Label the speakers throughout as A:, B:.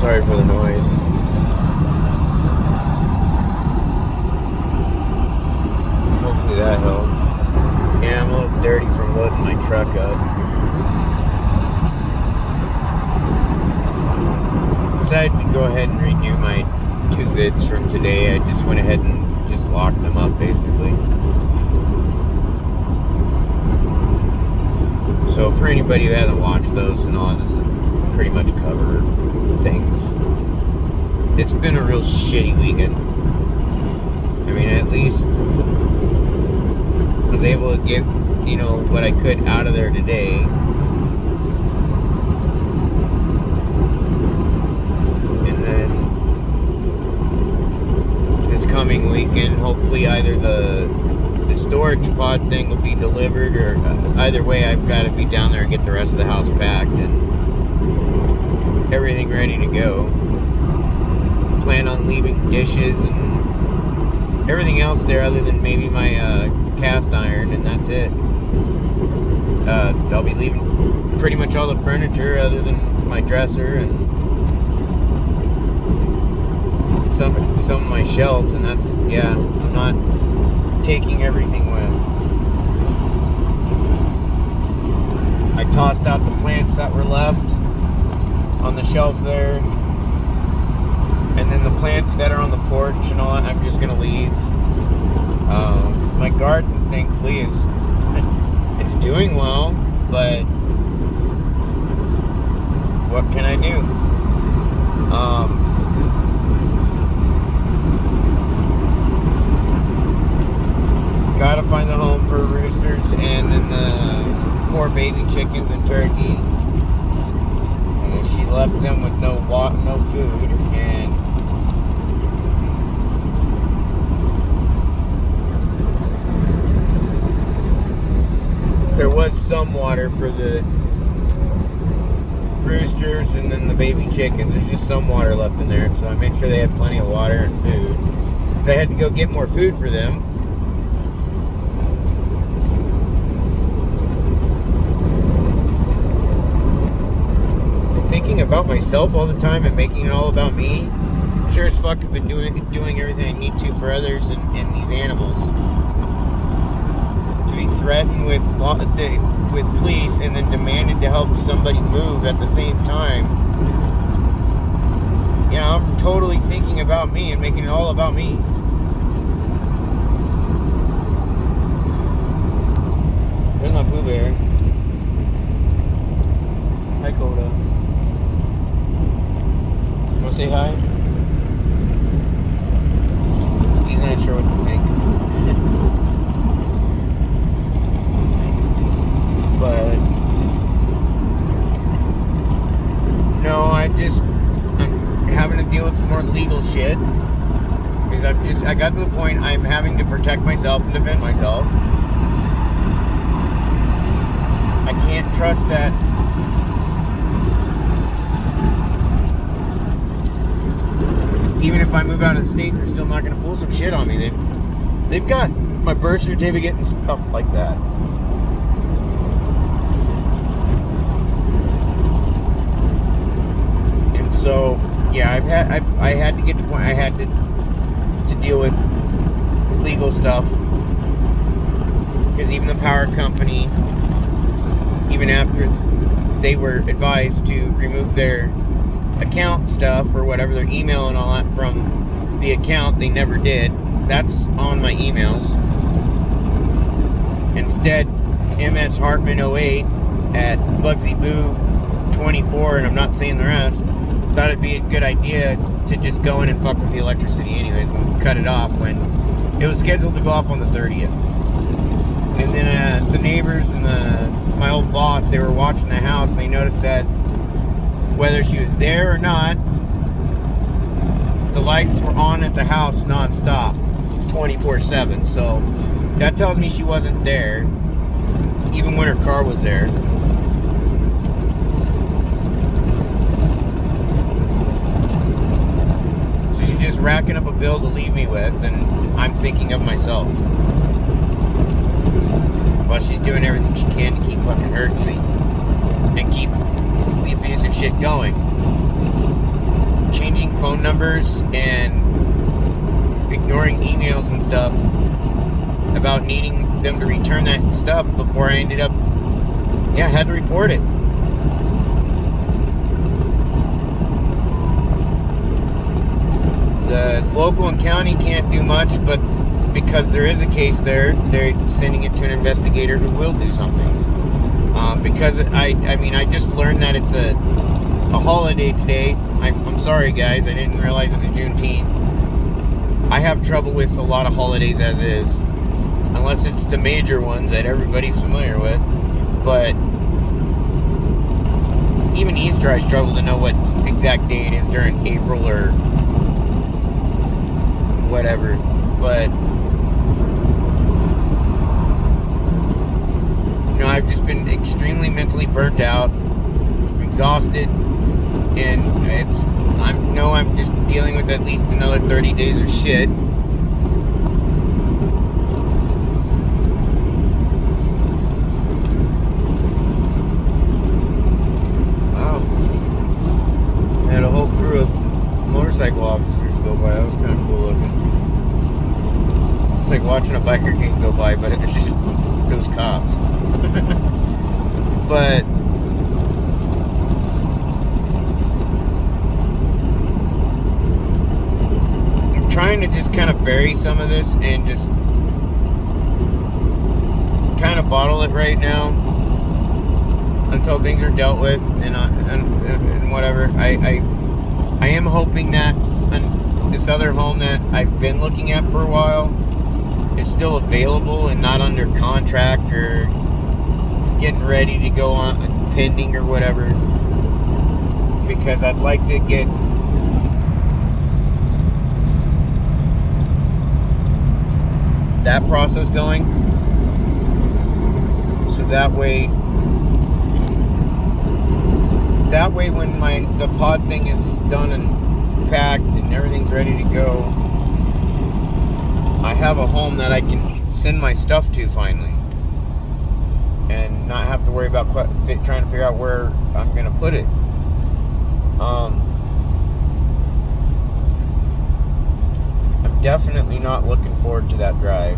A: Sorry for the noise. Hopefully that helps. Yeah, I'm a little dirty from loading my truck up. Decided to go ahead and redo my 2 vids from today. I just went ahead and just locked them up, basically. So for anybody who hasn't watched those and all, this is pretty much cover things. It's been a real shitty weekend. I mean, at least I was able to get, you know, what I could out of there today. And then this coming weekend, hopefully either the storage pod thing will be delivered, or either way I've got to be down there and get the rest of the house packed and everything ready to go. Plan on leaving dishes and everything else there other than maybe my cast iron, and that's it. I'll be leaving pretty much all the furniture other than my dresser and some of my shelves, and that's, yeah, I'm not taking everything with. I tossed out the plants that were left on the shelf there, and then the plants that are on the porch and all that, I'm just gonna leave. My garden, thankfully, it's doing well, but what can I do? Gotta find a home for roosters and then the 4 baby chickens and turkey. And she left them with no food, and there was some water for the roosters and then the baby chickens. There's just some water left in there, so I made sure they had plenty of water and food, because I had to go get more food for them. Thinking about myself all the time and making it all about me. Sure as fuck I've been doing everything I need to for others and these animals. To be threatened with police and then demanded to help somebody move at the same time. Yeah, I'm totally thinking about me and making it all about me. There's my Pooh Bear. Hi, Coda. Want to say hi? He's not sure what to think. But no, I'm having to deal with some more legal shit, because I got to the point I'm having to protect myself and defend myself. I can't trust that even if I move out of state, they're still not going to pull some shit on me. They've got my birth certificate and stuff like that. And so, yeah, I had to get to the point I had to deal with legal stuff, because even the power company, even after they were advised to remove their account stuff or whatever, their email and all that from the account, they never did. That's on my emails. Instead, MS Hartman 08 at Bugsy Boo 24, and I'm not saying the rest, thought it'd be a good idea to just go in and fuck with the electricity anyways and cut it off when it was scheduled to go off on the 30th. And then the neighbors and my old boss, they were watching the house, and they noticed that whether she was there or not, the lights were on at the house non-stop, 24/7. So that tells me she wasn't there, even when her car was there. So she's just racking up a bill to leave me with, and I'm thinking of myself. While she's doing everything she can to keep fucking hurting me and keep the abusive shit going. changing phone numbers and ignoring emails and stuff about needing them to return that stuff before I ended up, I had to report it. The local and county can't do much, but because there is a case there, they're sending it to an investigator who will do something. Because I just learned that it's a holiday today. I'm sorry, guys. I didn't realize it was Juneteenth. I have trouble with a lot of holidays as is, unless it's the major ones that everybody's familiar with. But even Easter, I struggle to know what exact day it is during April or whatever. But I've just been extremely mentally burnt out, exhausted, and I'm just dealing with at least another 30 days of shit. Wow. I had a whole crew of motorcycle officers go by. That was kind of cool looking. It's like watching a biker gang go by, but it was cops. But I'm trying to just kind of bury some of this and just kind of bottle it right now until things are dealt with and whatever. I am hoping that this other home that I've been looking at for a while is still available and not under contract or getting ready to go on pending or whatever, because I'd like to get that process going, so that way when the pod thing is done and packed and everything's ready to go, I have a home that I can send my stuff to finally, and not have to worry about trying to figure out where I'm going to put it. I'm definitely not looking forward to that drive.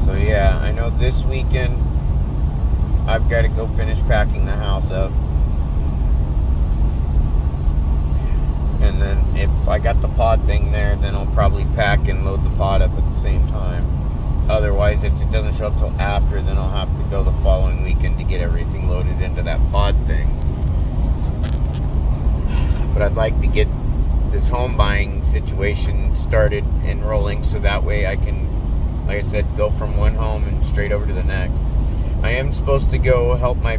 A: So yeah, I know this weekend I've got to go finish packing the house up. And then if I got the pod thing there, then I'll probably pack and load the pod up at the same time. Otherwise, if it doesn't show up till after, then I'll have to go the following weekend to get everything loaded into that pod thing. But I'd like to get this home buying situation started and rolling, so that way I can, like I said, go from one home and straight over to the next. I am supposed to go help my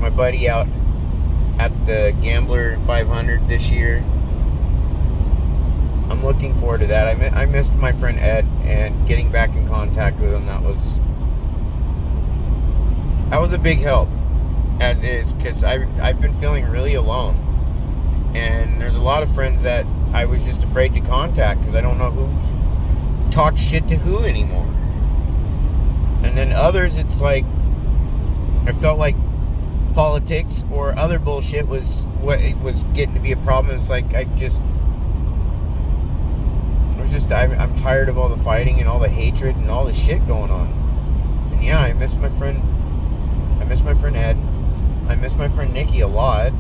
A: buddy out at the Gambler 500 this year. I'm looking forward to that. I missed my friend Ed, and getting back in contact with him, that was a big help, as is, because I've been feeling really alone, and there's a lot of friends that I was just afraid to contact because I don't know who's talked shit to who anymore. And then others, it's like I felt like politics or other bullshit was what it was getting to be a problem. It's like I'm tired of all the fighting and all the hatred and all the shit going on. And yeah, I miss my friend Ed. I miss my friend Nikki a lot.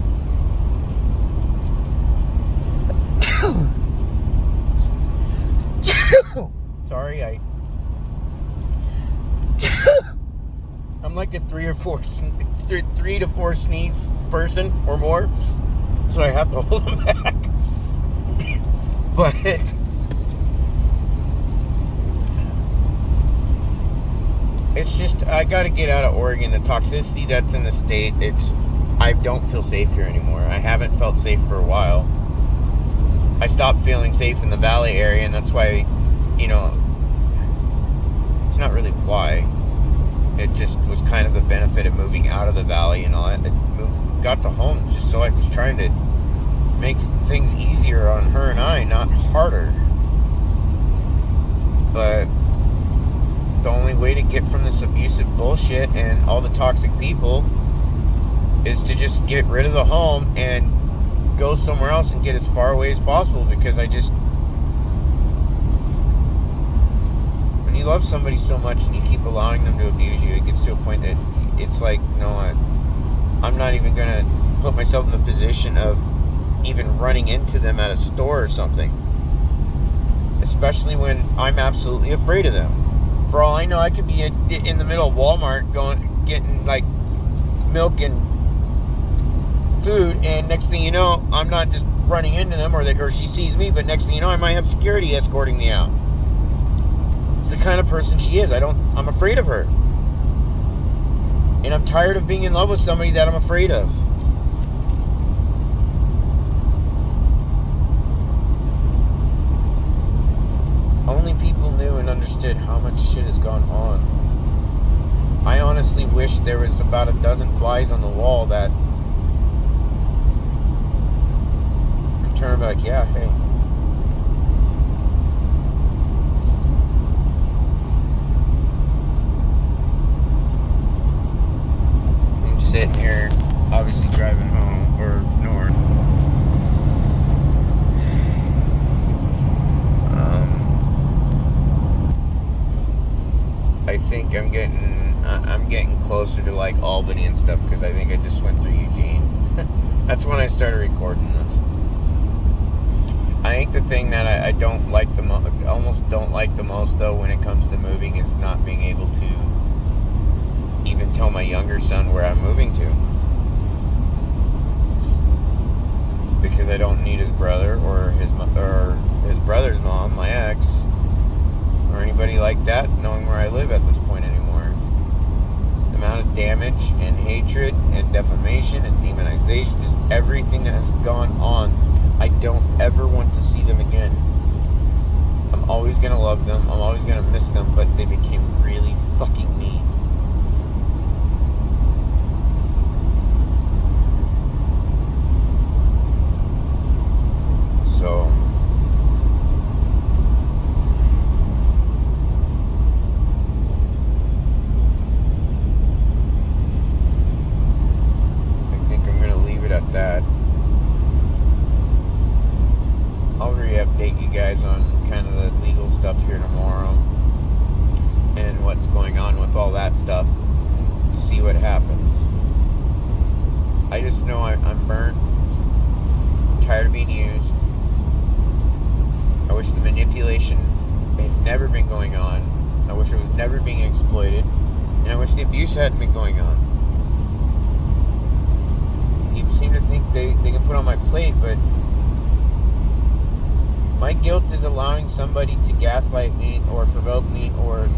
A: Sorry, I'm like a 3 to 4 sneeze person or more, so I have to hold them back. But it's just, I gotta get out of Oregon. The toxicity that's in the state, I don't feel safe here anymore. I haven't felt safe for a while. I stopped feeling safe in the Valley area, and that's why, it's not really why. It just was kind of the benefit of moving out of the Valley and all that. It got the home just so I was trying to make things easier on her and I, not harder. But the only way to get from this abusive bullshit and all the toxic people is to just get rid of the home and go somewhere else and get as far away as possible, because when you love somebody so much and you keep allowing them to abuse you, it gets to a point that it's like, you know what, I'm not even gonna put myself in the position of even running into them at a store or something, especially when I'm absolutely afraid of them. For all I know, I could be in the middle of Walmart getting like milk and food, and next thing you know, I'm not just running into them, or she sees me, but next thing you know, I might have security escorting me out. It's the kind of person she is. I'm afraid of her. And I'm tired of being in love with somebody that I'm afraid of. Only people knew and understood how much shit has gone on. I honestly wish there was about a dozen flies on the wall that could turn back, yeah, hey. I'm sitting here, obviously driving home, or north. I think I'm getting closer to like Albany and stuff, because I think I just went through Eugene. That's when I started recording this. I think the thing that I don't like almost don't like the most though when it comes to moving is not being able to even tell my younger son where I'm moving to, because I don't need his brother or his brother's mom, my ex, or anybody like that knowing where I live at this point anymore. The amount of damage and hatred and defamation and demonization, just everything that has gone on, I don't ever want to see them again. I'm always going to love them, I'm always going to miss them, but they became really fucking mean. So at that. I'll re-update you guys on kind of the legal stuff here tomorrow and what's going on with all that stuff. See what happens. I just know I'm burnt. I'm tired of being used. I wish the manipulation had never been going on. I wish it was never being exploited. And I wish the abuse hadn't been going on. Seem to think they can put on my plate, but my guilt is allowing somebody to gaslight me or provoke me or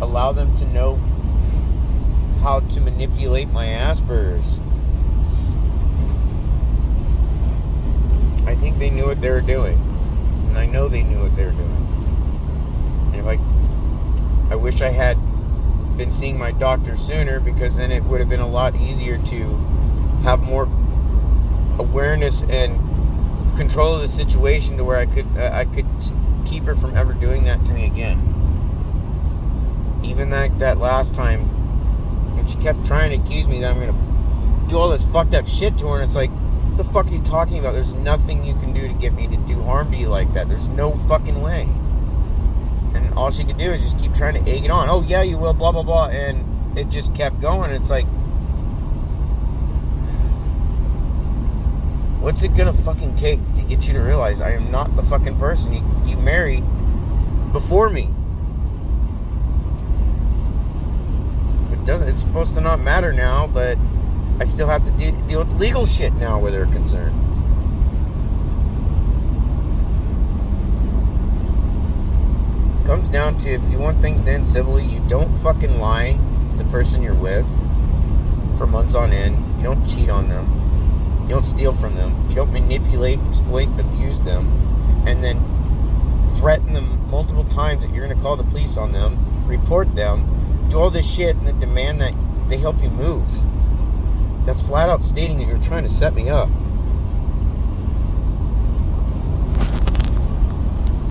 A: allow them to know how to manipulate my Asperger's. I think they knew what they were doing, and I know they knew what they were doing. And if I wish I had been seeing my doctor sooner, because then it would have been a lot easier to have more awareness and control of the situation to where I could keep her from ever doing that to me again. Even like that last time when she kept trying to accuse me that I'm gonna do all this fucked up shit to her, and it's like, what the fuck are you talking about? There's nothing you can do to get me to do harm to you like that. There's no fucking way. And all she could do is just keep trying to egg it on. Oh yeah, you will, blah blah blah, and it just kept going. It's like, what's it gonna fucking take to get you to realize I am not the fucking person you married before me? It's supposed to not matter now, but I still have to deal with legal shit now where they're concerned. Comes down to, if you want things to end civilly, you don't fucking lie to the person you're with for months on end. You don't cheat on them. You don't steal from them. You don't manipulate, exploit, abuse them, and then threaten them multiple times that you're going to call the police on them, report them, do all this shit, and then demand that they help you move. That's flat out stating that you're trying to set me up.